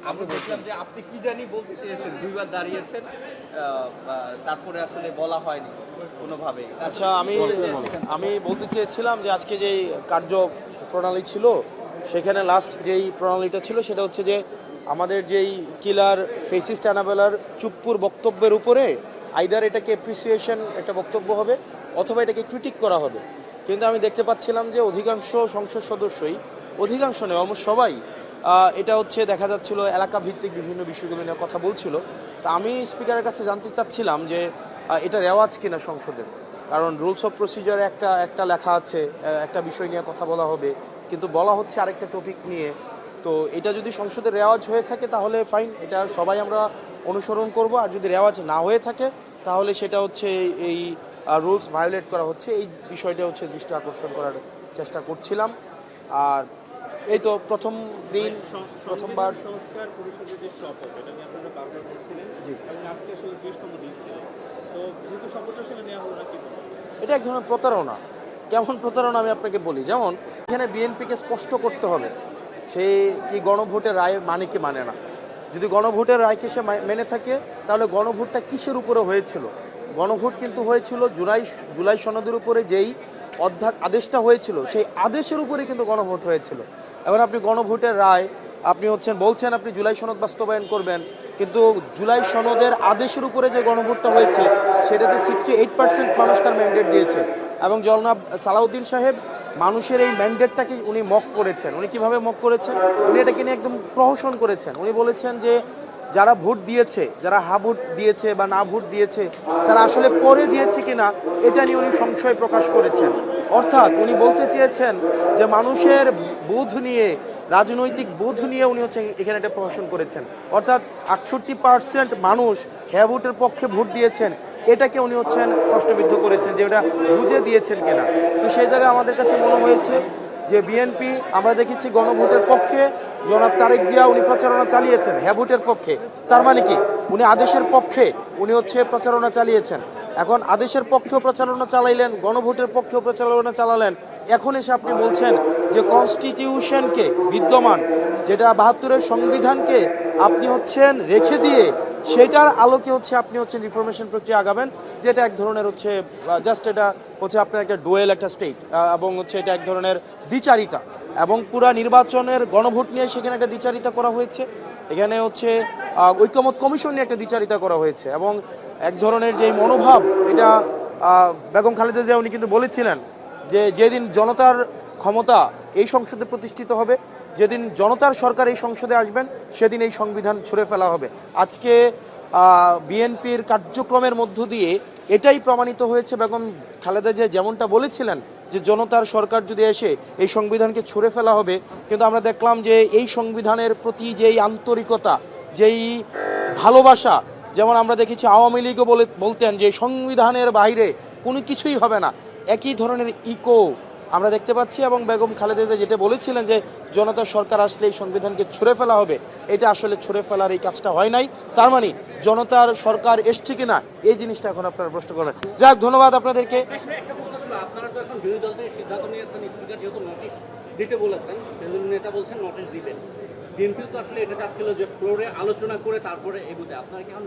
আমি দেখলাম যে আপনি কি জানি বলতে চেয়েছেন, দুইবার দাঁড়িয়েছেন, তারপরে আসলে বলা হয়নি কোনোভাবে। আচ্ছা, আমি বলতে চেয়েছিলাম যে আজকে যেই কার্য প্রণালী ছিল সেখানে লাস্ট যেই প্রণালীটা ছিল সেটা হচ্ছে যে আমাদের যেই কিলার ফেসিস্ট অ্যানাবেলার চুপ্পুর বক্তব্যের উপরে আইদার এটাকে অ্যাপ্রিসিয়েশন একটা বক্তব্য হবে অথবা এটাকে ক্রিটিক করা হবে। কিন্তু আমি দেখতে পাচ্ছিলাম যে অধিকাংশ সংসদ সদস্যই, অধিকাংশ নয় অলমোস্ট সবাই, এটা হচ্ছে দেখা যাচ্ছিল এলাকা ভিত্তিক বিভিন্ন বিষয়গুলো নিয়ে কথা বলছিল। তা আমি স্পিকারের কাছে জানতে চাচ্ছিলাম যে এটা রেওয়াজ কিনা সংসদের, কারণ রুলস অফ প্রসিজারে একটা লেখা আছে একটা বিষয় নিয়ে কথা বলা হবে, কিন্তু বলা হচ্ছে আরেকটা টপিক নিয়ে। তো এটা যদি সংসদের রেওয়াজ হয়ে থাকে তাহলে ফাইন, এটা সবাই আমরা অনুসরণ করব। আর যদি রেওয়াজ না হয়ে থাকে তাহলে সেটা হচ্ছে এই রুলস ভায়োলেট করা হচ্ছে, এই বিষয়টা হচ্ছে দৃষ্টি আকর্ষণ করার চেষ্টা করছিলাম। আর এই তো প্রথম দিন, প্রথমবার সংস্কার পরিষদের যে শপথ, এটা নিয়ে আপনারা বারবার বলছিলেন এবং আজকে আসলে 30তম দিন ছিল, তো যেহেতু শপথটা আসলে নেওয়া হলো না, কি বলবো? এটা এক ধরনের প্রতারণা। কেমন প্রতারণা আমি আপনাকে বলি, যেমন এখানে বিএনপিকে স্পষ্ট করতে হবে সে কি গণভোটের রায় মানে কি মানে না। যদি গণভোটের রায়কে সে মেনে থাকে তাহলে গণভোটটা কিসের উপরে হয়েছিল? গণভোট কিন্তু হয়েছিল জুলাই সনদের উপরে যেই আদেশটা হয়েছিল সেই আদেশের উপরে কিন্তু গণভোট হয়েছিল। এখন আপনি গণভোটের রায় আপনি বলছেন আপনি জুলাই সনদ বাস্তবায়ন করবেন, কিন্তু জুলাই সনদের আদেশের উপরে যে গণভোটটা হয়েছে সেটাতে 68% মানুষ তার ম্যান্ডেট দিয়েছে। এবং জনাব সালাউদ্দিন সাহেব মানুষের এই ম্যান্ডেটটাকে উনি মক করেছেন। উনি কিভাবে মক করেছেন? উনি এটাকে নিয়ে একদম প্রহসন করেছেন। উনি বলেছেন যে যারা ভোট দিয়েছে, যারা হা ভোট দিয়েছে বা না ভোট দিয়েছে, তারা আসলে পরে দিয়েছে কিনা এটা নিয়ে উনি সংশয় প্রকাশ করেছেন। অর্থাৎ উনি বলতে চেয়েছেন যে মানুষের বোধ নিয়ে, রাজনৈতিক বোধ নিয়ে উনি এখানে একটা প্রহসন করেছেন। অর্থাৎ 68% মানুষ হ্যাঁ ভোটের পক্ষে ভোট দিয়েছেন, এটাকে উনি প্রশ্নবিদ্ধ করেছেন যে ওটা বুঝে দিয়েছেন কিনা। তো সেই জায়গায় আমাদের কাছে মনে হয়েছে যে বিএনপি, আমরা দেখেছি গণভোটের পক্ষে জনাব তারেক জিয়া উনি প্রচারণা চালিয়েছেন হ্যাঁ ভোটের পক্ষে। তার মানে কি উনি আদেশের পক্ষে উনি প্রচারণা চালিয়েছেন। এখন আদেশের পক্ষেও প্রচারণা চালাইলেন, গণভোটের পক্ষেও প্রচারণা চালালেন। এখন এসে আপনি বলছেন যে কনস্টিটিউশনকে, বিদ্যমান যেটা 72-এর সংবিধানকে আপনি রেখে দিয়ে সেটার আলোকে আপনি রিফরমেশন প্রক্রিয়া আগাবেন, যেটা এক ধরনের জাস্ট এটা আপনার একটা ডুয়েল একটা স্টেট, এবং এটা এক ধরনের দ্বিচারিতা। এবং পুরা নির্বাচনের গণভোট নিয়ে সেখানে একটা দ্বিচারিতা করা হয়েছে। এখানে ঐকমত্য কমিশন নিয়ে একটা দ্বিচারিতা করা হয়েছে। এবং এক ধরনের যে মনোভাব, এটা বেগম খালেদা জিয়া উনি কিন্তু বলেছিলেন যে যেদিন জনতার ক্ষমতা এই সংসদে প্রতিষ্ঠিত হবে, যেদিন জনতার সরকার এই সংসদে আসবেন, সেদিন এই সংবিধান ছুঁড়ে ফেলা হবে। আজকে বিএনপির কার্যক্রমের মধ্য দিয়ে এটাই প্রমাণিত হয়েছে। বেগম খালেদা জিয়া যেমনটা বলেছিলেন যে জনতার সরকার যদি এসে এই সংবিধানকে ছুঁড়ে ফেলা হবে, কিন্তু আমরা দেখলাম যে এই সংবিধানের প্রতি যেই আন্তরিকতা, যেই ভালোবাসা, যেমন আমরা দেখেছি আওয়ামী লীগও বলতেন যে সংবিধানের বাইরে কোনো কিছুই হবে না, একই ধরনের ইকো আমরা দেখতে পাচ্ছি। এবং বেগম খালেদা জিয়া যেটা বলেছিলেন যে জনতার সরকার আসলে এই সংবিধানকে ছুঁড়ে ফেলা হবে, এটা আসলে ছুঁড়ে ফেলার এই কাজটা হয় নাই। তার মানে জনতার সরকার এসছে কিনা এই জিনিসটা এখন আপনারা প্রশ্ন করবেন। যাক, ধন্যবাদ আপনাদেরকে। আপনারা তো এখন বিরোধী দল থেকে সিদ্ধান্ত নিয়েছেন, স্পিকার যেহেতু নোটিশ দিতে বলেছেন, নেতা বলছেন নোটিশ দিবেন। বিএনপি তো আসলে এটা চাচ্ছিল যে ফ্লোরে আলোচনা করে তারপরে এগোতে। আপনারা কি এখন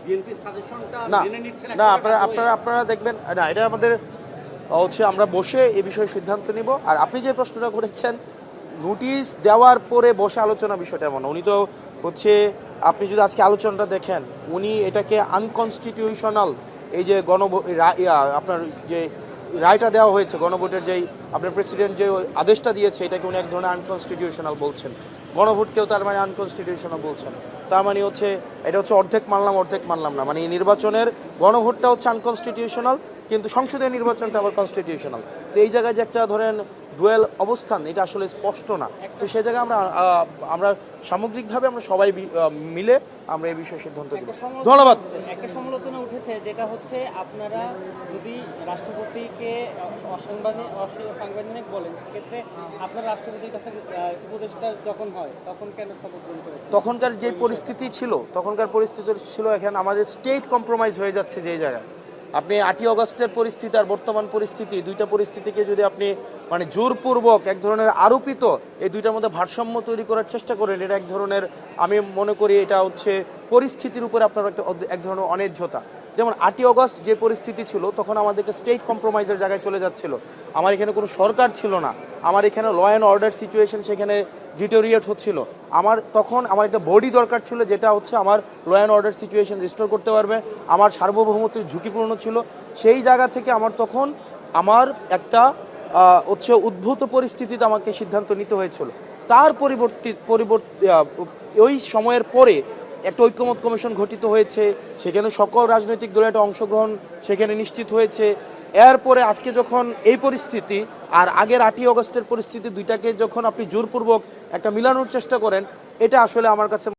বিএনপির সাজেশনটা মেনে নিচ্ছেন? না, আপনারা দেখবেন না, এটা আমাদের আমরা বসে এ বিষয়ে সিদ্ধান্ত নিব। আর আপনি যে প্রশ্নটা করেছেন নোটিশ দেওয়ার পরে বসে আলোচনা, বিষয়টা এমন উনি তো আপনি যদি আজকে আলোচনাটা দেখেন, উনি এটাকে আনকনস্টিটিউশনাল, এই যে আপনার যে রায়টা দেওয়া হয়েছে গণভোটের, যেই আপনার প্রেসিডেন্ট যে আদেশটা দিয়েছে, এটাকে উনি এক ধরনের আনকনস্টিটিউশনাল বলছেন। গণভোটকেও তার মানে আনকনস্টিটিউশনাল বলছেন। তার মানে এটা অর্ধেক মানলাম না। মানে নির্বাচনের গণভোটটা আনকনস্টিটিউশনাল, কিন্তু সংসদীয় নির্বাচনটা আবার কনস্টিটিউশনাল। তো এই জায়গায় যে একটা ধরেন ডুয়েল অবস্থান, এটা আসলে স্পষ্ট না। তো সেই জায়গায় আমরা সামগ্রিকভাবে আমরা সবাই মিলে আমরা এই বিষয়ে সিদ্ধান্ত নেব। ধন্যবাদ। একটা সমালোচনা উঠেছে, যেটা আপনারা যদি রাষ্ট্রপতিকে অসাংবিধানিক বলেন, সেক্ষেত্রে আপনার রাষ্ট্রপতির কাছে উপদেষ্টা যখন হয় তখন কেন শপথ গ্রহণ করেছে? তখনকার যে পরিস্থিতি ছিল এখানে আমাদের স্টেট কম্প্রোমাইজ হয়ে যাচ্ছে যে জায়গায়। আপনি 8ই অগস্টের পরিস্থিতি আর বর্তমান পরিস্থিতি, দুইটা পরিস্থিতিকে যদি আপনি মানে জোরপূর্বক এক ধরনের আরোপিত এই দুইটার মধ্যে ভারসাম্য তৈরি করার চেষ্টা করেন, এটা এক ধরনের, আমি মনে করি এটা হচ্ছে পরিস্থিতির উপরে আপনার এক ধরনের অন্যায্যতা। যেমন 8ই অগস্ট যে পরিস্থিতি ছিল, তখন আমাদেরকে স্টেট কম্প্রোমাইজের জায়গায় চলে যাচ্ছিল। আমার এখানে কোনো সরকার ছিল না, আমার এখানে ল অ্যান্ড অর্ডার সিচুয়েশন সেখানে ডিটোরিয়েট হচ্ছিল। তখন আমার একটা বডি দরকার ছিল, যেটা হচ্ছে আমার law and order situation restore করতে পারবে। আমার সার্বভৌমত্ব ঝুঁকিপূর্ণ ছিল। সেই জায়গা থেকে আমার একটা হচ্ছে উদ্ভূত পরিস্থিতিতে আমাকে সিদ্ধান্ত নিতে হয়েছিল। তার পরিবর্তে ওই সময়ের পরে একটা ঐক্যমত কমিশন গঠিত হয়েছে, সেখানে সকল রাজনৈতিক দলের একটা অংশগ্রহণ সেখানে নিশ্চিত হয়েছে। এরপরে আজকে যখন এই পরিস্থিতি আর আগের 8ই অগস্টের পরিস্থিতি, দুইটাকে যখন আপনি জোরপূর্বক একটা মিলানোর চেষ্টা করেন, এটা আসলে আমার কাছে